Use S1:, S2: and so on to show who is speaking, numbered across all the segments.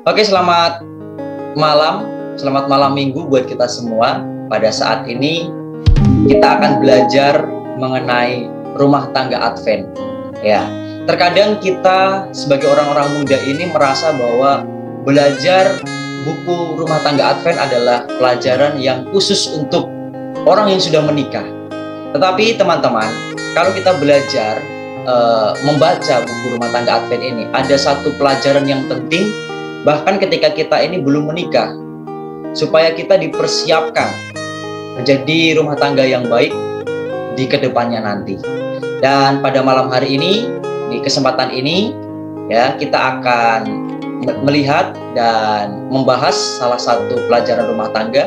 S1: Oke, malam, selamat malam minggu buat kita semua. Pada saat ini kita akan belajar mengenai rumah tangga Advent. Ya, terkadang kita sebagai orang-orang muda ini merasa bahwa belajar buku rumah tangga Advent adalah pelajaran yang khusus untuk orang yang sudah menikah. Tetapi teman-teman, kalau kita belajar membaca buku rumah tangga Advent ini, ada satu pelajaran yang penting bahkan ketika kita ini belum menikah, supaya kita dipersiapkan menjadi rumah tangga yang baik di kedepannya nanti. Dan pada malam hari ini, di kesempatan ini, ya, kita akan melihat dan membahas salah satu pelajaran rumah tangga.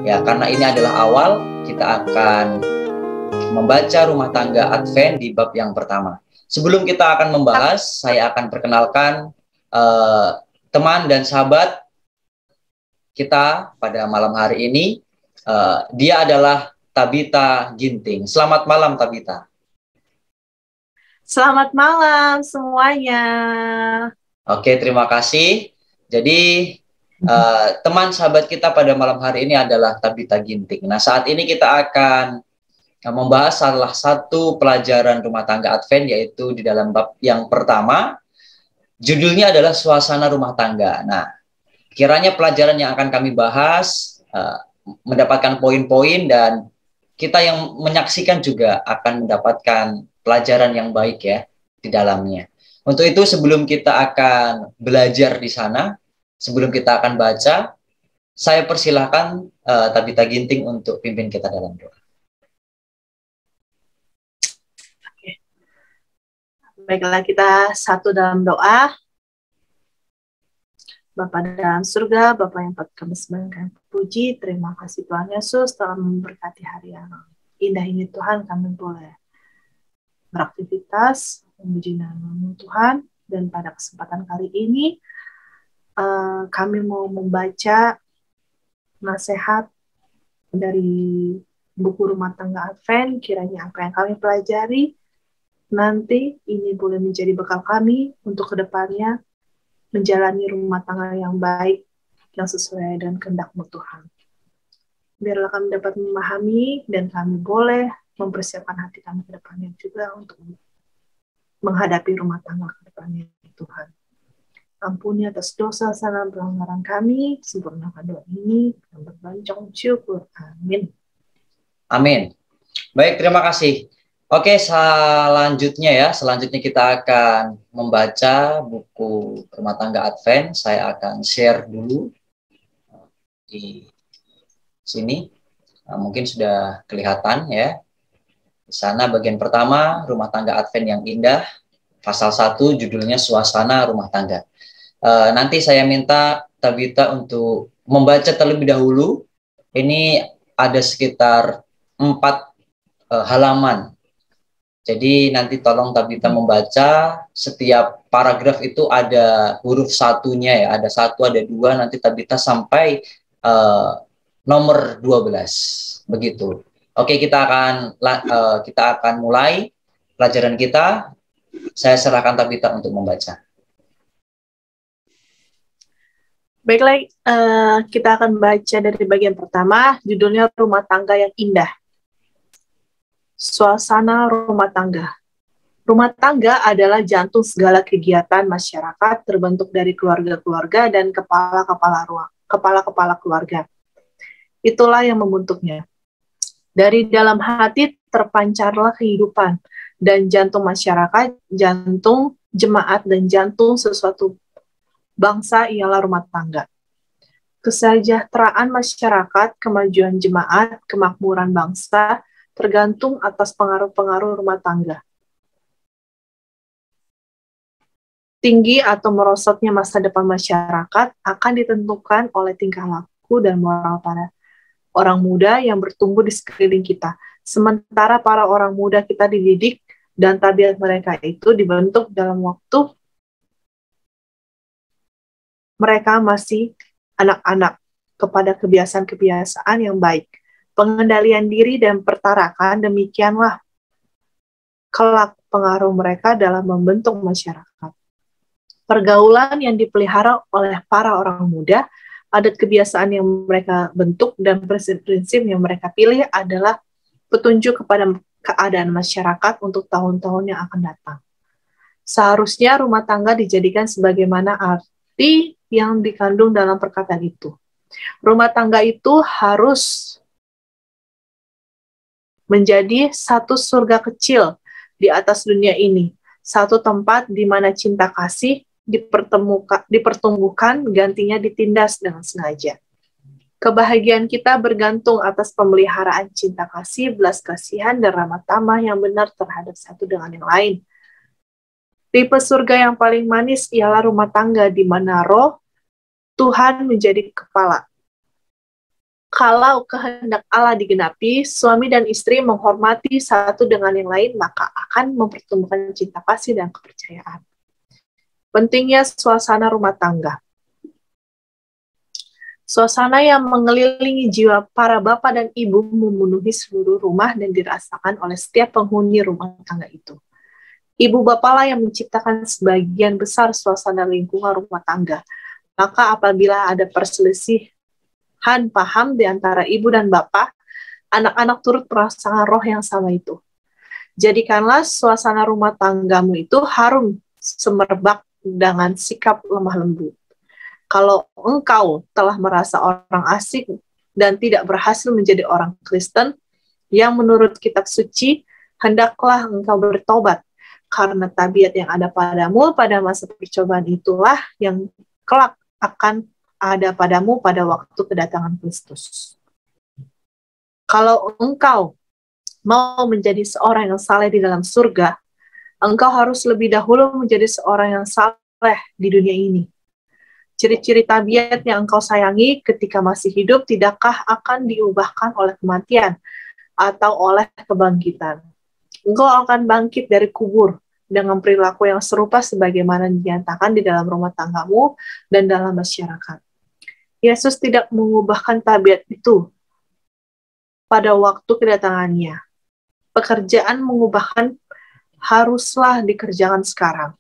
S1: Ya, karena ini adalah awal, kita akan membaca rumah tangga Advent di bab yang pertama. Sebelum kita akan membahas, saya akan perkenalkan teman dan sahabat kita pada malam hari ini. Dia adalah Tabita Ginting. Selamat malam, Tabita.
S2: Selamat malam semuanya.
S1: Oke, terima kasih. Jadi teman sahabat kita pada malam hari ini adalah Tabita Ginting. Nah, saat ini kita akan membahas salah satu pelajaran rumah tangga Advent, yaitu di dalam bab yang pertama. Judulnya adalah suasana rumah tangga. Nah, kiranya pelajaran yang akan kami bahas mendapatkan poin-poin, dan kita yang menyaksikan juga akan mendapatkan pelajaran yang baik ya di dalamnya. Untuk itu, sebelum kita akan belajar di sana, sebelum kita akan baca, saya persilahkan Tabita Ginting untuk pimpin kita dalam doa.
S2: Baiklah, kita satu dalam doa. Bapa dalam surga, Bapa yang patut kami sembahkan puji, terima kasih Tuhan Yesus telah memberkati hari yang indah ini. Tuhan, kami boleh beraktivitas memuji nama Tuhan, dan pada kesempatan kali ini kami mau membaca nasihat dari buku rumah tangga Advent. Kiranya apa yang kami pelajari nanti ini boleh menjadi bekal kami untuk kedepannya menjalani rumah tangga yang baik, yang sesuai dengan kehendak-Mu Tuhan. Biarlah kami dapat memahami dan kami boleh mempersiapkan hati kami ke depannya juga untuk menghadapi rumah tangga ke depannya Tuhan. Ampuni atas dosa dan pelanggaran kami, sempurnakan doa ini, dan berbanjong syukur. Amin.
S1: Amin. Baik, terima kasih. Oke, selanjutnya kita akan membaca buku rumah tangga Advent. Saya akan share dulu di sini. Mungkin sudah kelihatan ya. Di sana bagian pertama, rumah tangga Advent yang indah. Pasal 1 judulnya suasana rumah tangga. Nanti saya minta Tabita untuk membaca terlebih dahulu. Ini ada sekitar 4 halaman. Jadi nanti tolong Tabita membaca, setiap paragraf itu ada huruf satunya ya, ada 1, ada 2, nanti Tabita sampai nomor 12, begitu. Oke, kita akan mulai pelajaran kita. Saya serahkan Tabita untuk membaca.
S2: Baiklah, kita akan baca dari bagian pertama, judulnya Rumah Tangga yang Indah. Suasana rumah tangga. Rumah tangga adalah jantung segala kegiatan masyarakat, terbentuk dari keluarga-keluarga dan kepala-kepala keluarga. Itulah yang membentuknya. Dari dalam hati terpancarlah kehidupan, dan jantung masyarakat, jantung jemaat, dan jantung sesuatu bangsa ialah rumah tangga. Kesejahteraan masyarakat, kemajuan jemaat, kemakmuran bangsa, tergantung atas pengaruh-pengaruh rumah tangga. Tinggi atau merosotnya masa depan masyarakat akan ditentukan oleh tingkah laku dan moral para orang muda yang bertumbuh di sekeliling kita. Sementara para orang muda kita dididik dan tabiat mereka itu dibentuk dalam waktu mereka masih anak-anak kepada kebiasaan-kebiasaan yang baik. Pengendalian diri dan pertarakan, demikianlah kelak pengaruh mereka dalam membentuk masyarakat. pergaulan yang dipelihara oleh para orang muda, adat kebiasaan yang mereka bentuk, dan prinsip-prinsip yang mereka pilih adalah petunjuk kepada keadaan masyarakat untuk tahun-tahun yang akan datang. Seharusnya rumah tangga dijadikan sebagaimana arti yang dikandung dalam perkataan itu. Rumah tangga itu harus menjadi satu surga kecil di atas dunia ini, satu tempat di mana cinta kasih dipertumbuhkan, gantinya ditindas dengan sengaja. Kebahagiaan kita bergantung atas pemeliharaan cinta kasih, belas kasihan, dan ramah tamah yang benar terhadap satu dengan yang lain. Tipe surga yang paling manis ialah rumah tangga di mana roh Tuhan menjadi kepala. Kalau kehendak Allah digenapi, suami dan istri menghormati satu dengan yang lain, maka akan mempertumbuhkan cinta kasih dan kepercayaan. Pentingnya suasana rumah tangga. Suasana yang mengelilingi jiwa para bapak dan ibu memenuhi seluruh rumah dan dirasakan oleh setiap penghuni rumah tangga itu. Ibu bapak lah yang menciptakan sebagian besar suasana lingkungan rumah tangga. Maka apabila ada perselisihan paham di antara ibu dan bapak, anak-anak turut merasakan roh yang sama itu. Jadikanlah suasana rumah tanggamu itu harum semerbak dengan sikap lemah lembut. Kalau engkau telah merasa orang asing dan tidak berhasil menjadi orang Kristen yang menurut kitab suci, hendaklah engkau bertobat, karena tabiat yang ada padamu pada masa percobaan itulah yang kelak akan ada padamu pada waktu kedatangan Kristus. Kalau engkau mau menjadi seorang yang saleh di dalam surga, engkau harus lebih dahulu menjadi seorang yang saleh di dunia ini. Ciri-ciri tabiat yang engkau sayangi ketika masih hidup tidakkah akan diubahkan oleh kematian atau oleh kebangkitan? Engkau akan bangkit dari kubur dengan perilaku yang serupa sebagaimana dinyatakan di dalam rumah tanggamu dan dalam masyarakat. Yesus tidak mengubahkan tabiat itu pada waktu kedatangannya. Pekerjaan mengubahkan haruslah dikerjakan sekarang.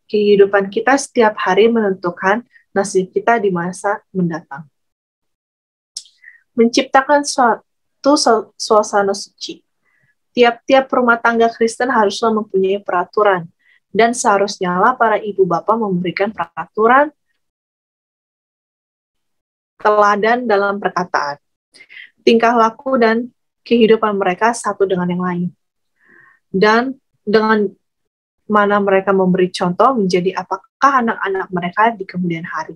S2: Kehidupan kita setiap hari menentukan nasib kita di masa mendatang. Menciptakan suatu suasana suci. Tiap-tiap rumah tangga Kristen haruslah mempunyai peraturan, dan seharusnya lah para ibu bapa memberikan peraturan teladan dalam perkataan, tingkah laku dan kehidupan mereka satu dengan yang lain. Dan dengan mana mereka memberi contoh menjadi apakah anak-anak mereka di kemudian hari.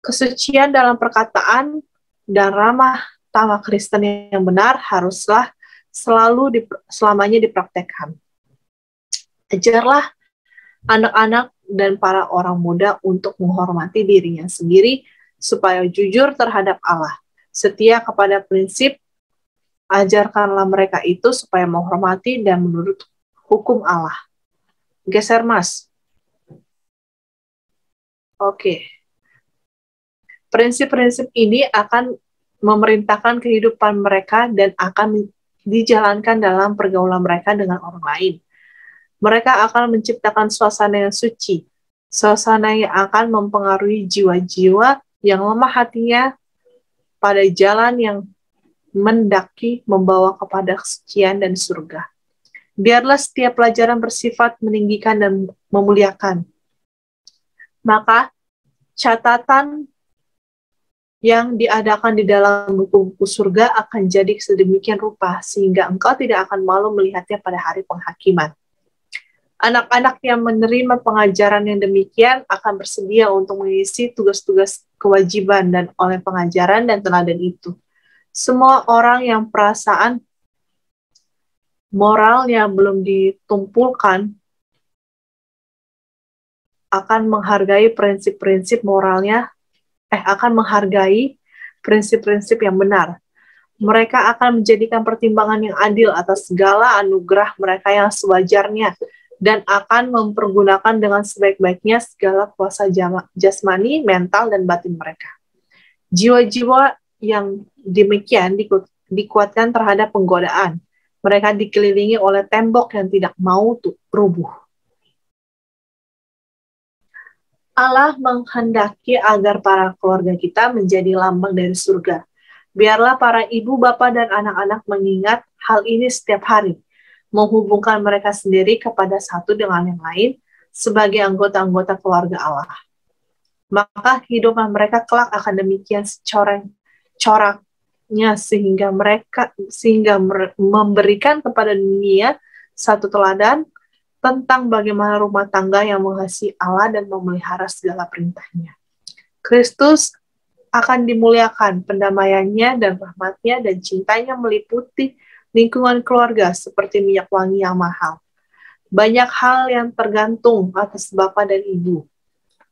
S2: Kesucian dalam perkataan dan ramah tamah Kristen yang benar haruslah selamanya dipraktekkan. Ajarlah anak-anak dan para orang muda untuk menghormati dirinya sendiri supaya jujur terhadap Allah. Setia kepada prinsip, ajarkanlah mereka itu supaya menghormati dan menurut hukum Allah. Geser, Mas. Oke. Prinsip-prinsip ini akan memerintahkan kehidupan mereka dan akan dijalankan dalam pergaulan mereka dengan orang lain. Mereka akan menciptakan suasana yang suci, suasana yang akan mempengaruhi jiwa-jiwa yang lemah hatinya pada jalan yang mendaki membawa kepada kesucian dan surga. Biarlah setiap pelajaran bersifat meninggikan dan memuliakan. Maka catatan yang diadakan di dalam buku-buku surga akan jadi sedemikian rupa sehingga engkau tidak akan malu melihatnya pada hari penghakiman. Anak-anak yang menerima pengajaran yang demikian akan bersedia untuk mengisi tugas-tugas kewajiban dan oleh pengajaran dan teladan itu. Semua orang yang perasaan moralnya belum ditumpulkan akan menghargai prinsip-prinsip moralnya, akan menghargai prinsip-prinsip yang benar. Mereka akan menjadikan pertimbangan yang adil atas segala anugerah mereka yang sewajarnya dan akan mempergunakan dengan sebaik-baiknya segala kuasa jasmani, mental, dan batin mereka. Jiwa-jiwa yang demikian dikuatkan terhadap penggodaan. Mereka dikelilingi oleh tembok yang tidak mau rubuh. Allah menghendaki agar para keluarga kita menjadi lambang dari surga. Biarlah para ibu, bapak, dan anak-anak mengingat hal ini setiap hari, menghubungkan mereka sendiri kepada satu dengan yang lain sebagai anggota-anggota keluarga Allah. Maka kehidupan mereka kelak akan demikian coraknya sehingga memberikan kepada dunia satu teladan tentang bagaimana rumah tangga yang mengasihi Allah dan memelihara segala perintahnya. Kristus akan dimuliakan, pendamaiannya dan rahmatnya dan cintanya meliputi lingkungan keluarga seperti minyak wangi yang mahal. Banyak hal yang tergantung atas bapak dan ibu.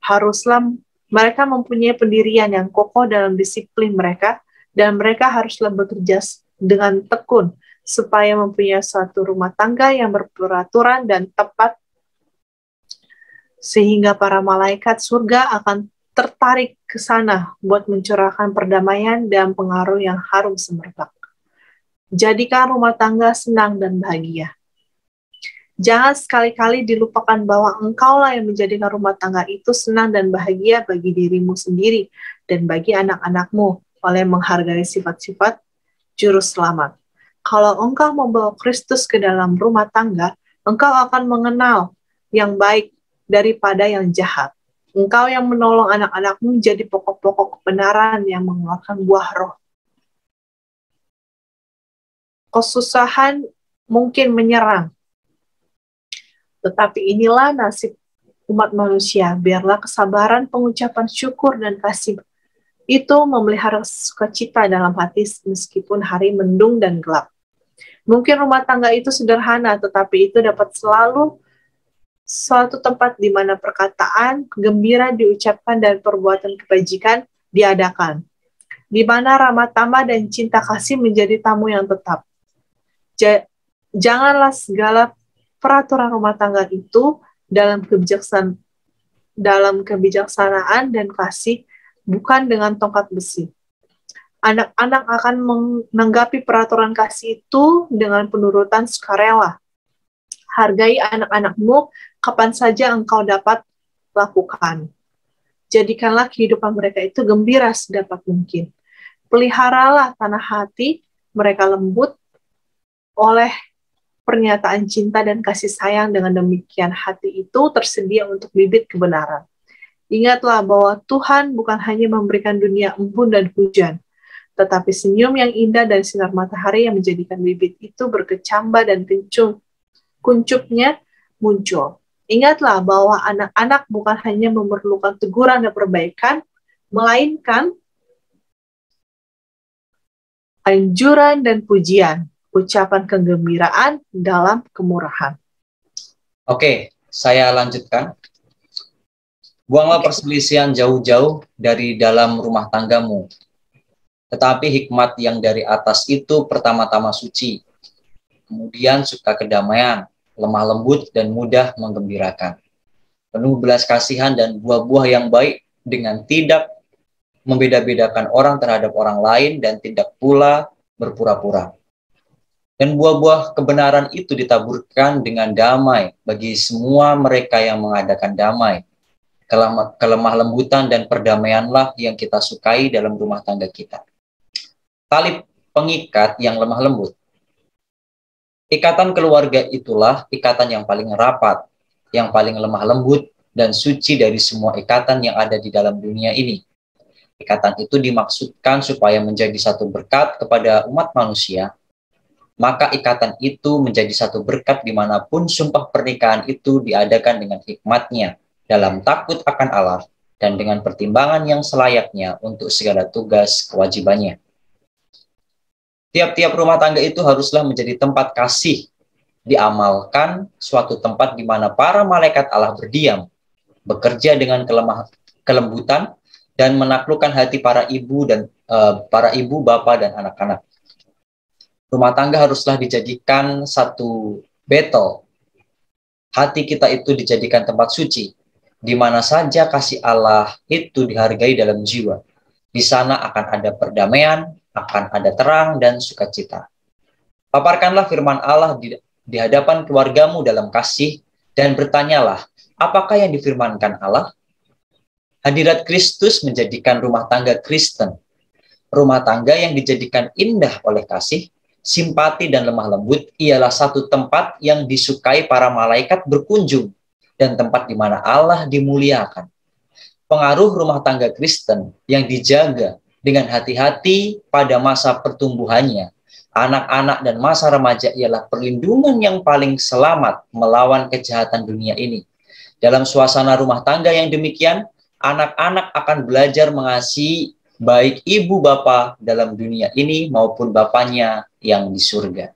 S2: Haruslah mereka mempunyai pendirian yang kokoh dalam disiplin mereka, dan mereka haruslah bekerja dengan tekun supaya mempunyai suatu rumah tangga yang berperaturan dan tepat, sehingga para malaikat surga akan tertarik ke sana buat mencurahkan perdamaian dan pengaruh yang harum semerbak. Jadikan rumah tangga senang dan bahagia. Jangan sekali-kali dilupakan bahwa engkaulah yang menjadikan rumah tangga itu senang dan bahagia bagi dirimu sendiri dan bagi anak-anakmu oleh menghargai sifat-sifat juru selamat. Kalau engkau membawa Kristus ke dalam rumah tangga, engkau akan mengenal yang baik daripada yang jahat. Engkau yang menolong anak-anakmu menjadi pokok-pokok kebenaran yang mengeluarkan buah roh. Kesusahan mungkin menyerang, tetapi inilah nasib umat manusia. Biarlah kesabaran, pengucapan syukur, dan kasih itu memelihara sukacita dalam hati meskipun hari mendung dan gelap. Mungkin rumah tangga itu sederhana, tetapi itu dapat selalu suatu tempat di mana perkataan gembira diucapkan dan perbuatan kebajikan diadakan, di mana ramah tamah dan cinta kasih menjadi tamu yang tetap. Janganlah segala peraturan rumah tangga itu dalam kebijaksanaan dan kasih, bukan dengan tongkat besi. Anak-anak akan menanggapi peraturan kasih itu dengan penurutan sukarela. Hargai anak-anakmu kapan saja engkau dapat lakukan. Jadikanlah kehidupan mereka itu gembira sedapat mungkin. Peliharalah tanah hati mereka lembut oleh pernyataan cinta dan kasih sayang. Dengan demikian hati itu tersedia untuk bibit kebenaran. Ingatlah bahwa Tuhan bukan hanya memberikan dunia embun dan hujan, tetapi senyum yang indah dan sinar matahari yang menjadikan bibit itu berkecambah dan kuncupnya muncul. Ingatlah bahwa anak-anak bukan hanya memerlukan teguran dan perbaikan, melainkan anjuran dan pujian, ucapan kegembiraan dalam kemurahan.
S1: Oke, saya lanjutkan. Buanglah perselisihan jauh-jauh dari dalam rumah tanggamu. Tetapi hikmat yang dari atas itu pertama-tama suci, kemudian suka kedamaian, lemah lembut, dan mudah menggembirakan. Penuh belas kasihan dan buah-buah yang baik, dengan tidak membeda-bedakan orang terhadap orang lain dan tidak pula berpura-pura. Dan buah-buah kebenaran itu ditaburkan dengan damai bagi semua mereka yang mengadakan damai. Kelemah lembutan dan perdamaianlah yang kita sukai dalam rumah tangga kita. Tali pengikat yang lemah lembut. Ikatan keluarga itulah ikatan yang paling rapat, yang paling lemah lembut, dan suci dari semua ikatan yang ada di dalam dunia ini. Ikatan itu dimaksudkan supaya menjadi satu berkat kepada umat manusia. Maka ikatan itu menjadi satu berkat dimanapun sumpah pernikahan itu diadakan dengan hikmatnya, dalam takut akan Allah, dan dengan pertimbangan yang selayaknya untuk segala tugas kewajibannya. Tiap-tiap rumah tangga itu haruslah menjadi tempat kasih, diamalkan suatu tempat di mana para malaikat Allah berdiam, bekerja dengan kelembutan, dan menaklukkan hati para ibu, bapak, dan anak-anak. Rumah tangga haruslah dijadikan satu betel. Hati kita itu dijadikan tempat suci, di mana saja kasih Allah itu dihargai dalam jiwa. Di sana akan ada perdamaian, akan ada terang dan sukacita. Paparkanlah firman Allah di hadapan keluargamu dalam kasih, dan bertanyalah, apakah yang difirmankan Allah? Hadirat Kristus menjadikan rumah tangga Kristen, rumah tangga yang dijadikan indah oleh kasih, simpati, dan lemah lembut ialah satu tempat yang disukai para malaikat berkunjung dan tempat di mana Allah dimuliakan. Pengaruh rumah tangga Kristen yang dijaga dengan hati-hati pada masa pertumbuhannya, anak-anak dan masa remaja ialah perlindungan yang paling selamat melawan kejahatan dunia ini. Dalam suasana rumah tangga yang demikian, anak-anak akan belajar mengasihi baik ibu bapa dalam dunia ini maupun bapaknya yang di surga.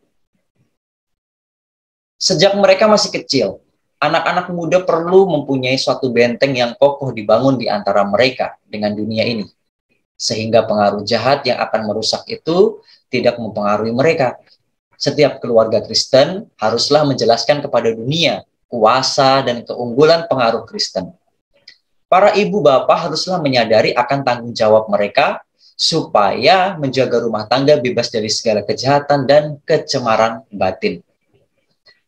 S1: Sejak mereka masih kecil, anak-anak muda perlu mempunyai suatu benteng yang kokoh dibangun di antara mereka dengan dunia ini, sehingga pengaruh jahat yang akan merusak itu tidak mempengaruhi mereka. Setiap keluarga Kristen haruslah menjelaskan kepada dunia kuasa dan keunggulan pengaruh Kristen. Para ibu bapak haruslah menyadari akan tanggung jawab mereka supaya menjaga rumah tangga bebas dari segala kejahatan dan kecemaran batin.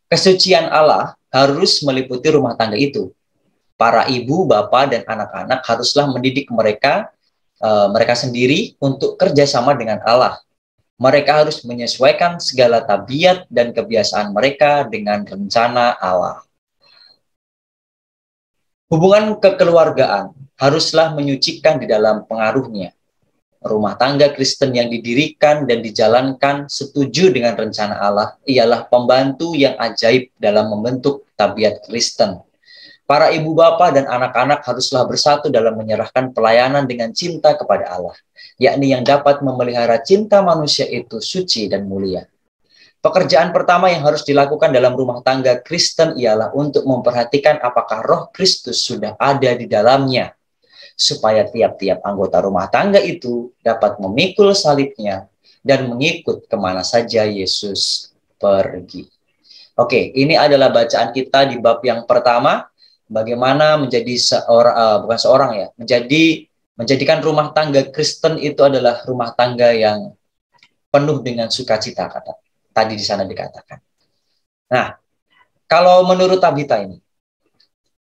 S1: Kesucian Allah harus meliputi rumah tangga itu. Para ibu, bapak, dan anak-anak haruslah mendidik mereka sendiri untuk kerjasama dengan Allah. Mereka harus menyesuaikan segala tabiat dan kebiasaan mereka dengan rencana Allah. Hubungan kekeluargaan haruslah menyucikan di dalam pengaruhnya. Rumah tangga Kristen yang didirikan dan dijalankan setuju dengan rencana Allah ialah pembantu yang ajaib dalam membentuk tabiat Kristen. Para ibu bapa dan anak-anak haruslah bersatu dalam menyerahkan pelayanan dengan cinta kepada Allah, yakni yang dapat memelihara cinta manusia itu suci dan mulia. Pekerjaan pertama yang harus dilakukan dalam rumah tangga Kristen ialah untuk memperhatikan apakah Roh Kristus sudah ada di dalamnya, supaya tiap-tiap anggota rumah tangga itu dapat memikul salibnya dan mengikut kemana saja Yesus pergi. Oke, ini adalah bacaan kita di bab yang pertama, bagaimana menjadi menjadikan rumah tangga Kristen itu adalah rumah tangga yang penuh dengan sukacita, kata tadi di sana dikatakan. Nah, kalau menurut Tabita ini,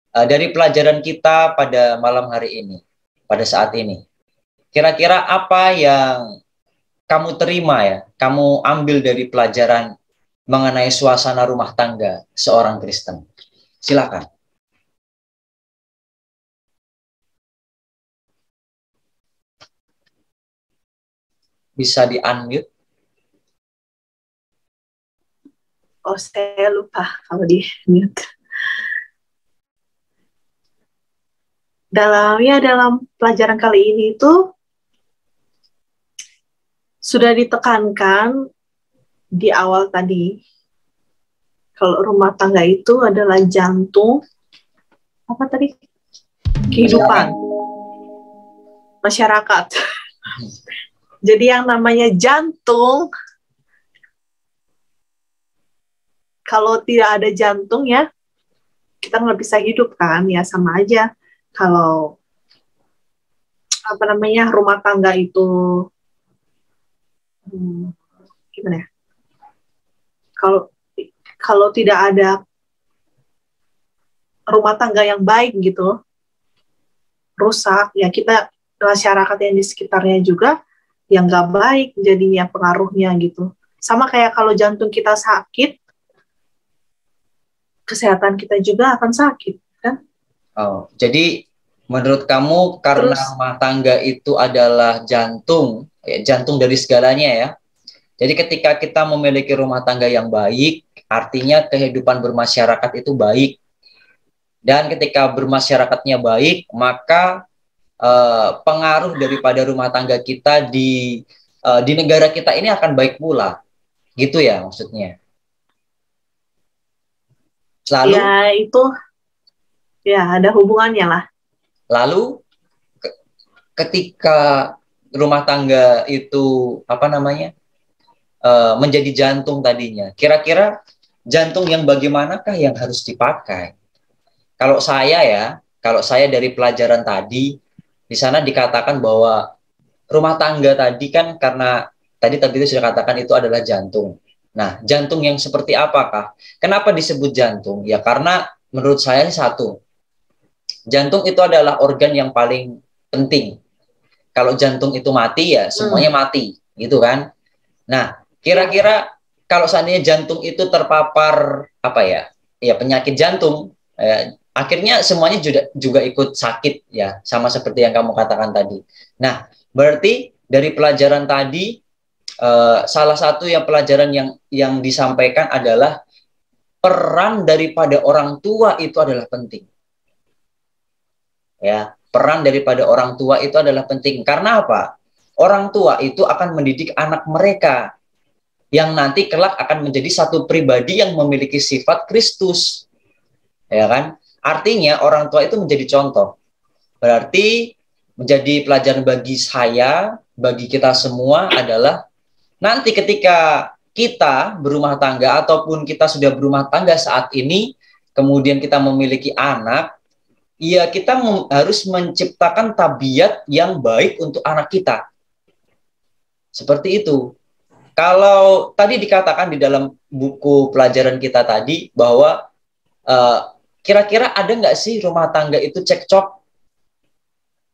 S1: dari pelajaran kita pada malam hari ini, pada saat ini, kira-kira apa yang kamu terima ya, kamu ambil dari pelajaran mengenai suasana rumah tangga seorang Kristen? Silakan. Bisa di-unmute.
S2: Oh, saya lupa kalau di mute. Dalam pelajaran kali ini itu sudah ditekankan di awal tadi, kalau rumah tangga itu adalah jantung apa tadi? Kehidupan masyarakat. Jadi yang namanya jantung, kalau tidak ada jantung ya, kita nggak bisa hidup kan, ya sama aja. Kalau rumah tangga itu gimana ya? Kalau tidak ada rumah tangga yang baik gitu, rusak ya, kita masyarakat yang di sekitarnya juga yang nggak baik jadinya pengaruhnya gitu. Sama kayak kalau jantung kita sakit, kesehatan kita juga akan sakit, kan?
S1: Oh, jadi menurut kamu karena rumah tangga itu adalah jantung, ya, jantung dari segalanya ya. Jadi ketika kita memiliki rumah tangga yang baik, artinya kehidupan bermasyarakat itu baik. Dan ketika bermasyarakatnya baik, maka pengaruh daripada rumah tangga kita di negara kita ini akan baik pula. Gitu ya maksudnya. Lalu,
S2: ya itu ya ada hubungannya lah.
S1: Lalu ketika rumah tangga itu menjadi jantung tadinya, kira-kira jantung yang bagaimanakah yang harus dipakai? Kalau saya dari pelajaran tadi, di sana dikatakan bahwa rumah tangga tadi kan karena tadi itu sudah katakan itu adalah jantung. Nah, jantung yang seperti apakah? Kenapa disebut jantung? Ya karena menurut saya satu, Jantung itu adalah organ yang paling penting. Kalau jantung itu mati ya semuanya mati, gitu kan? Nah, kira-kira kalau seandainya jantung itu terpapar apa ya? Ya penyakit jantung, akhirnya semuanya juga ikut sakit ya, sama seperti yang kamu katakan tadi. Nah, berarti dari pelajaran tadi salah satu yang pelajaran yang disampaikan adalah peran daripada orang tua itu adalah penting. Ya, peran daripada orang tua itu adalah penting. Karena apa? Orang tua itu akan mendidik anak mereka yang nanti kelak akan menjadi satu pribadi yang memiliki sifat Kristus. Ya kan? Artinya orang tua itu menjadi contoh. Berarti menjadi pelajaran bagi saya, bagi kita semua adalah nanti ketika kita berumah tangga ataupun kita sudah berumah tangga saat ini, kemudian kita memiliki anak, ya kita harus menciptakan tabiat yang baik untuk anak kita. Seperti itu. Kalau tadi dikatakan di dalam buku pelajaran kita tadi bahwa kira-kira ada nggak sih rumah tangga itu cekcok?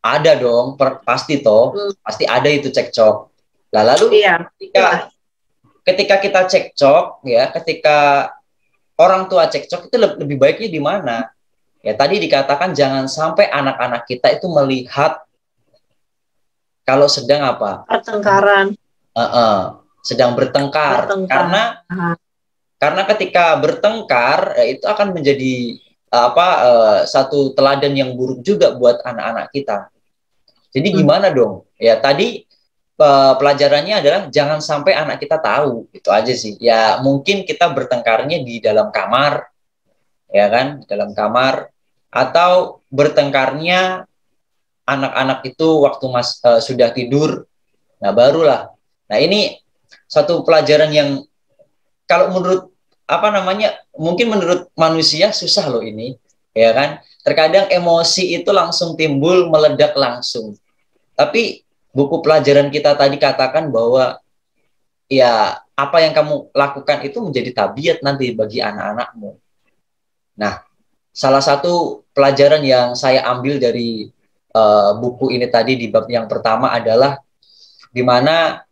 S1: Ada dong, pasti toh, pasti ada itu cekcok. Lah lalu ketika kita cekcok, ya, ketika orang tua cekcok itu lebih baiknya di mana? Ya tadi dikatakan jangan sampai anak-anak kita itu melihat kalau sedang apa?
S2: Pertengkaran.
S1: Sedang bertengkar. Karena ketika bertengkar itu akan menjadi satu teladan yang buruk juga buat anak-anak kita. Jadi gimana dong? Ya tadi pelajarannya adalah jangan sampai anak kita tahu, itu aja sih. Ya mungkin kita bertengkarnya di dalam kamar, ya kan, di dalam kamar, atau bertengkarnya anak-anak itu waktu sudah tidur. Nah barulah. Nah ini satu pelajaran yang kalau menurut mungkin menurut manusia susah loh ini, ya kan. Terkadang emosi itu langsung timbul, meledak langsung. Tapi buku pelajaran kita tadi katakan bahwa ya apa yang kamu lakukan itu menjadi tabiat nanti bagi anak-anakmu. Nah, salah satu pelajaran yang saya ambil dari buku ini tadi di bab yang pertama adalah di mana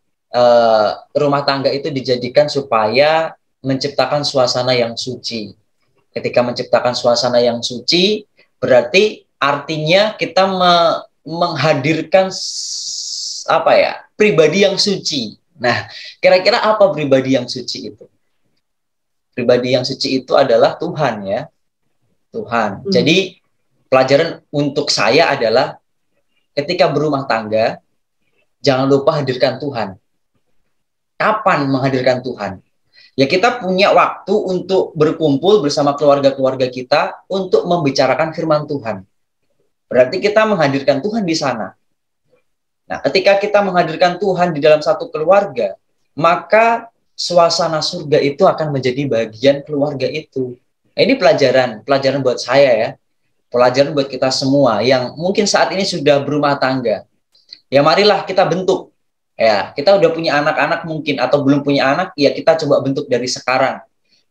S1: rumah tangga itu dijadikan supaya menciptakan suasana yang suci. Ketika menciptakan suasana yang suci, berarti artinya kita menghadirkan pribadi yang suci. Nah, kira-kira apa pribadi yang suci itu? Pribadi yang suci itu adalah Tuhan, ya. Tuhan. Jadi pelajaran untuk saya adalah ketika berumah tangga, jangan lupa hadirkan Tuhan. Kapan menghadirkan Tuhan? Ya kita punya waktu untuk berkumpul bersama keluarga-keluarga kita untuk membicarakan firman Tuhan. Berarti kita menghadirkan Tuhan di sana. Nah, ketika kita menghadirkan Tuhan di dalam satu keluarga, maka suasana surga itu akan menjadi bagian keluarga itu. Nah, ini pelajaran buat saya ya. Pelajaran buat kita semua yang mungkin saat ini sudah berumah tangga. Ya marilah kita bentuk. Ya, kita udah punya anak-anak mungkin atau belum punya anak, ya kita coba bentuk dari sekarang.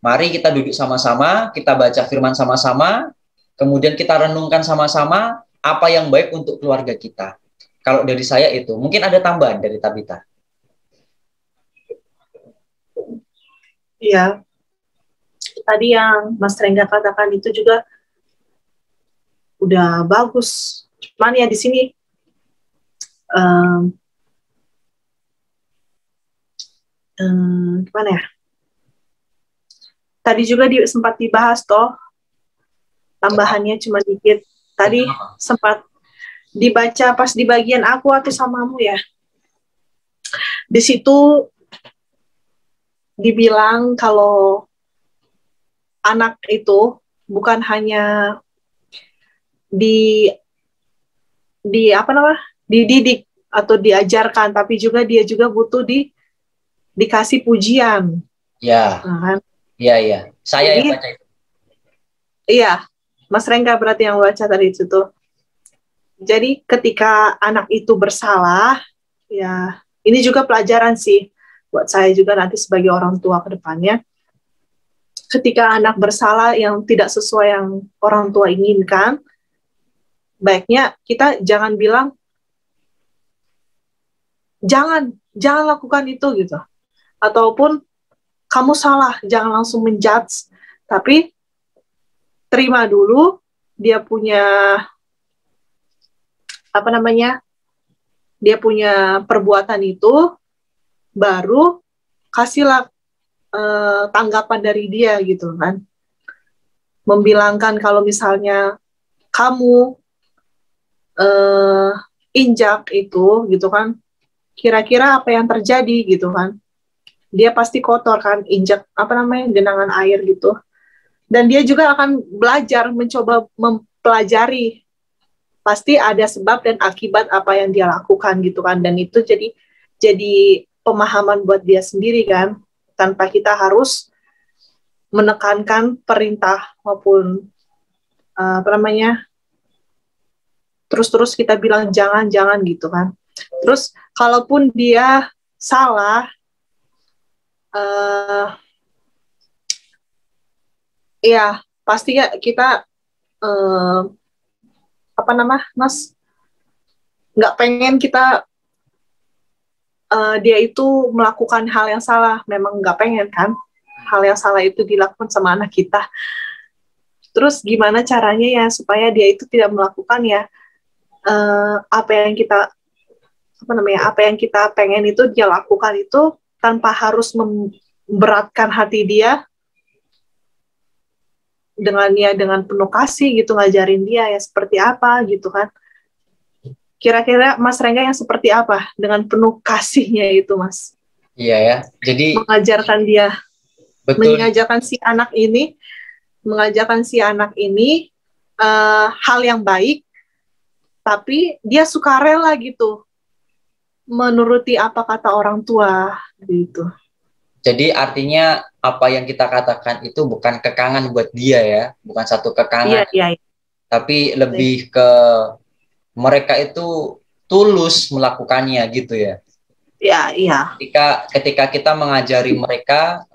S1: Mari kita duduk sama-sama, kita baca firman sama-sama, kemudian kita renungkan sama-sama apa yang baik untuk keluarga kita. Kalau dari saya itu, mungkin ada tambahan dari Tabita.
S2: Iya, tadi yang Mas Rengga katakan itu juga udah bagus. Cuman ya di sini gimana ya? Tadi juga sempat dibahas toh, tambahannya cuma dikit. Tadi sempat dibaca pas di bagian aku atau samamu ya. Di situ dibilang kalau anak itu bukan hanya dididik atau diajarkan, tapi juga dia juga butuh dikasih pujian.
S1: Ya. Iya. Saya yang baca itu.
S2: Iya, Mas Rengga berarti yang baca tadi itu tuh. Jadi ketika anak itu bersalah, ya ini juga pelajaran sih buat saya juga nanti sebagai orang tua ke depannya. Ketika anak bersalah yang tidak sesuai yang orang tua inginkan, baiknya kita jangan bilang jangan lakukan itu gitu, ataupun kamu salah, jangan langsung menjudge, tapi terima dulu dia punya dia punya perbuatan itu, baru kasihlah tanggapan dari dia gitu kan. Membilangkan kalau misalnya kamu injak itu gitu kan, kira-kira apa yang terjadi gitu kan. Dia pasti kotor kan, injak genangan air gitu. Dan dia juga akan belajar, mencoba mempelajari. Pasti ada sebab dan akibat apa yang dia lakukan gitu kan. Dan itu jadi pemahaman buat dia sendiri kan, tanpa kita harus menekankan perintah maupun terus kita bilang jangan gitu kan. Terus kalaupun dia salah, ya pasti ya kita Mas, nggak pengen kita dia itu melakukan hal yang salah. Memang nggak pengen kan hal yang salah itu dilakukan sama anak kita. Terus gimana caranya ya supaya dia itu tidak melakukan ya apa yang kita pengen itu dia lakukan itu, tanpa harus memberatkan hati dia, dengan penuh kasih gitu, ngajarin dia ya seperti apa gitu kan. Kira-kira Mas Rengga yang seperti apa dengan penuh kasihnya itu, Mas?
S1: Iya ya, jadi
S2: mengajarkan dia,
S1: betul.
S2: mengajarkan si anak ini hal yang baik, tapi dia suka rela gitu menuruti apa kata orang tua gitu.
S1: Jadi artinya apa yang kita katakan itu bukan kekangan buat dia ya, bukan satu kekangan,
S2: iya.
S1: Tapi lebih ke mereka itu tulus melakukannya gitu ya.
S2: Iya.
S1: Ketika kita mengajari mereka,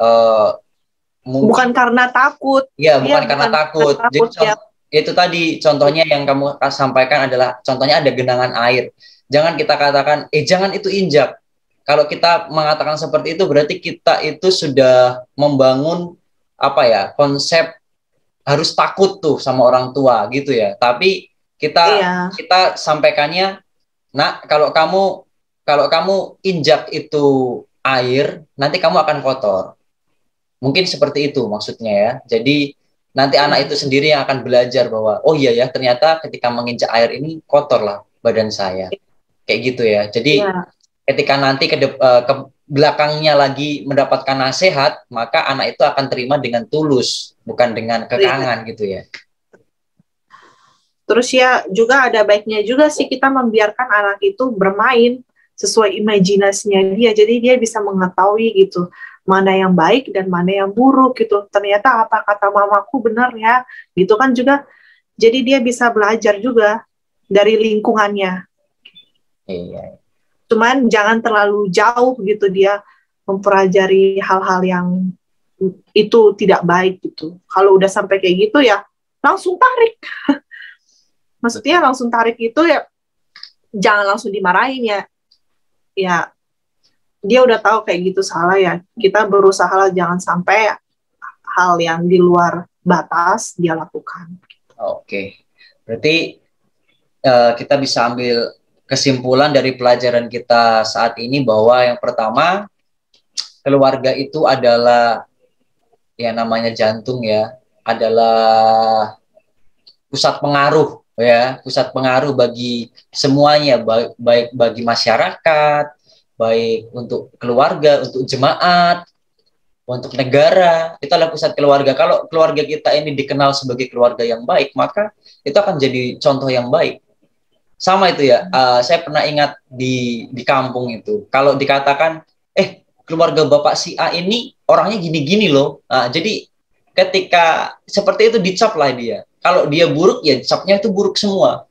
S2: bukan karena takut.
S1: Iya, bukan karena takut. Jadi itu tadi contohnya yang kamu sampaikan adalah contohnya ada genangan air. Jangan kita katakan, jangan itu injak. Kalau kita mengatakan seperti itu berarti kita itu sudah membangun konsep harus takut tuh sama orang tua gitu ya. Tapi kita sampaikannya, nak, kalau kamu injak itu air, nanti kamu akan kotor. Mungkin seperti itu maksudnya ya. Jadi nanti anak itu sendiri yang akan belajar bahwa oh iya ya, ternyata ketika menginjak air ini kotor lah badan saya. Kayak gitu ya. Jadi ketika nanti ke belakangnya lagi mendapatkan nasihat, maka anak itu akan terima dengan tulus, bukan dengan kekangan gitu ya.
S2: Terus ya juga ada baiknya juga sih kita membiarkan anak itu bermain sesuai imajinasinya dia. Jadi dia bisa mengetahui gitu mana yang baik dan mana yang buruk gitu. Ternyata apa kata mamaku benar ya. Gitu kan juga. Jadi dia bisa belajar juga dari lingkungannya.
S1: Iya.
S2: Cuman jangan terlalu jauh gitu dia mempelajari hal-hal yang itu tidak baik gitu. Kalau udah sampai kayak gitu ya langsung tarik. Maksudnya langsung tarik itu ya jangan langsung dimarahin ya. Ya dia udah tahu kayak gitu salah ya. Kita berusaha lah jangan sampai hal yang di luar batas dia lakukan.
S1: Oke. Berarti kita bisa ambil kesimpulan dari pelajaran kita saat ini bahwa yang pertama, keluarga itu adalah ya namanya jantung ya, adalah pusat pengaruh ya, pusat pengaruh bagi semuanya, baik bagi masyarakat, baik untuk keluarga, untuk jemaat, untuk negara. Itu adalah pusat keluarga. Kalau keluarga kita ini dikenal sebagai keluarga yang baik, maka itu akan jadi contoh yang baik. Sama itu ya, saya pernah ingat di kampung itu, kalau dikatakan, keluarga Bapak si A ini orangnya gini-gini loh. Jadi ketika seperti itu dicap lah dia. Kalau dia buruk ya capnya itu buruk semua,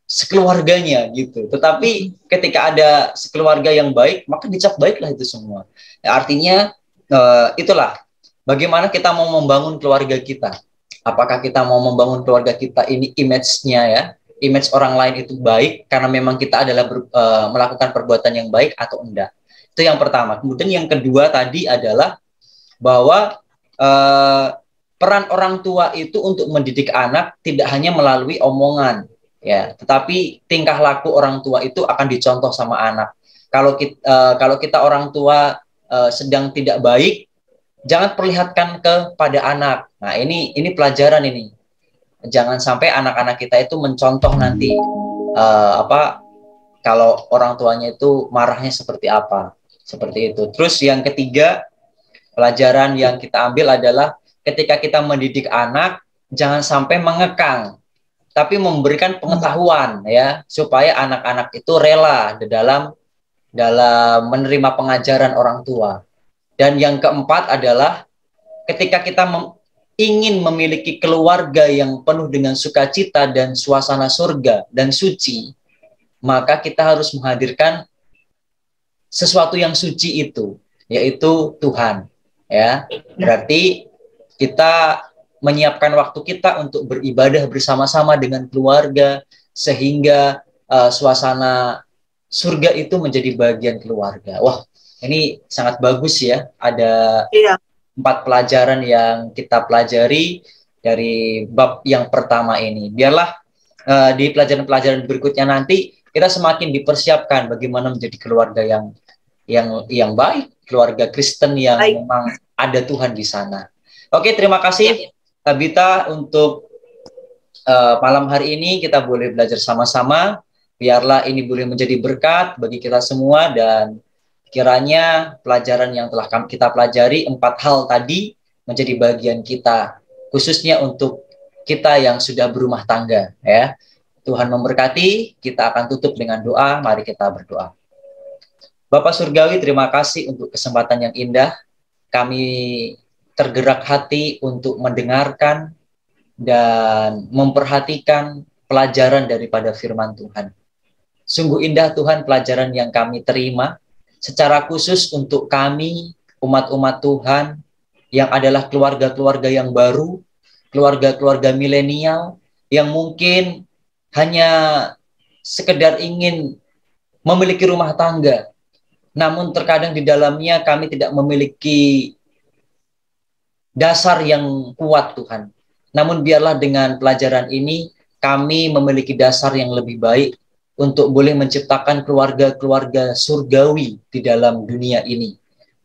S1: sekeluarganya gitu. Tetapi ketika ada sekeluarga yang baik, maka dicap baiklah itu semua. Ya, artinya itulah bagaimana kita mau membangun keluarga kita. Apakah kita mau membangun keluarga kita ini image-nya ya, image orang lain itu baik karena memang kita adalah melakukan perbuatan yang baik atau enggak. Itu yang pertama. Kemudian yang kedua tadi adalah bahwa peran orang tua itu untuk mendidik anak tidak hanya melalui omongan, ya, tetapi tingkah laku orang tua itu akan dicontoh sama anak. Kalau kita orang tua sedang tidak baik, jangan perlihatkan kepada anak. Nah, ini pelajaran ini. Jangan sampai anak-anak kita itu mencontoh nanti kalau orang tuanya itu marahnya seperti apa. Seperti itu. Terus yang ketiga, pelajaran yang kita ambil adalah ketika kita mendidik anak, jangan sampai mengekang, tapi memberikan pengetahuan, ya, supaya anak-anak itu rela dalam menerima pengajaran orang tua. Dan yang keempat adalah ketika kita ingin memiliki keluarga yang penuh dengan sukacita dan suasana surga dan suci, maka kita harus menghadirkan sesuatu yang suci itu, yaitu Tuhan. Ya, berarti kita menyiapkan waktu kita untuk beribadah bersama-sama dengan keluarga, sehingga suasana surga itu menjadi bagian keluarga. Wah, ini sangat bagus ya. Ada 4 pelajaran yang kita pelajari dari bab yang pertama ini. Biarlah di pelajaran-pelajaran berikutnya nanti kita semakin dipersiapkan bagaimana menjadi keluarga yang baik, keluarga Kristen yang memang ada Tuhan di sana. Oke, terima kasih Tabita untuk malam hari ini kita boleh belajar sama-sama. Biarlah ini boleh menjadi berkat bagi kita semua, dan kiranya pelajaran yang telah kita pelajari 4 hal tadi menjadi bagian kita, khususnya untuk kita yang sudah berumah tangga, ya. Tuhan memberkati. Kita akan tutup dengan doa. Mari kita berdoa. Bapak Surgawi, terima kasih untuk kesempatan yang indah. Kami tergerak hati untuk mendengarkan dan memperhatikan pelajaran daripada firman Tuhan. Sungguh indah Tuhan pelajaran yang kami terima, secara khusus untuk kami, umat-umat Tuhan, yang adalah keluarga-keluarga yang baru, keluarga-keluarga milenial, yang mungkin hanya sekedar ingin memiliki rumah tangga, namun terkadang di dalamnya kami tidak memiliki dasar yang kuat, Tuhan. Namun biarlah dengan pelajaran ini kami memiliki dasar yang lebih baik untuk boleh menciptakan keluarga-keluarga surgawi di dalam dunia ini.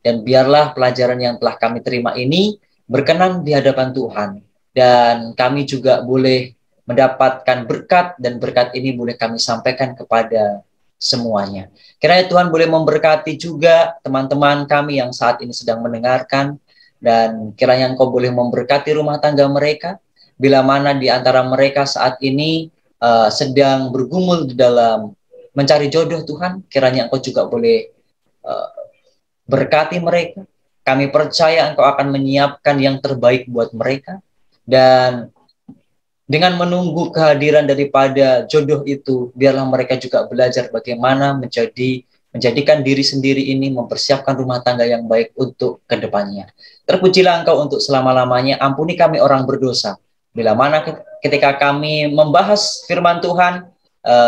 S1: Dan biarlah pelajaran yang telah kami terima ini berkenan di hadapan Tuhan. Dan kami juga boleh mendapatkan berkat, dan berkat ini boleh kami sampaikan kepada semuanya. Kiranya Tuhan boleh memberkati juga teman-teman kami yang saat ini sedang mendengarkan, dan kiranya Engkau boleh memberkati rumah tangga mereka, bila mana di antara mereka saat ini sedang bergumul di dalam mencari jodoh, Tuhan, kiranya Engkau juga boleh berkati mereka. Kami percaya Engkau akan menyiapkan yang terbaik buat mereka, dan dengan menunggu kehadiran daripada jodoh itu, biarlah mereka juga belajar bagaimana menjadikan diri sendiri ini, mempersiapkan rumah tangga yang baik untuk kedepannya. Terpujilah Engkau untuk selama-lamanya. Ampuni kami orang berdosa. Bila mana ketika kami membahas firman Tuhan,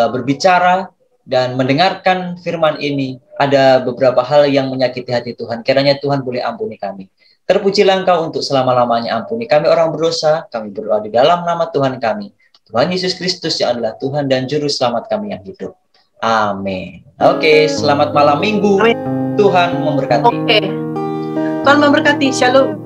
S1: berbicara dan mendengarkan firman ini, ada beberapa hal yang menyakiti hati Tuhan. Kiranya Tuhan boleh ampuni kami. Terpujilah Engkau untuk selama-lamanya. Ampuni kami orang berdosa. Kami berdoa di dalam nama Tuhan kami, Tuhan Yesus Kristus, yang adalah Tuhan dan Juru Selamat kami yang hidup. Amin. Oke, selamat malam minggu. Amin. Tuhan memberkati.
S2: Tuhan memberkati. Shalom.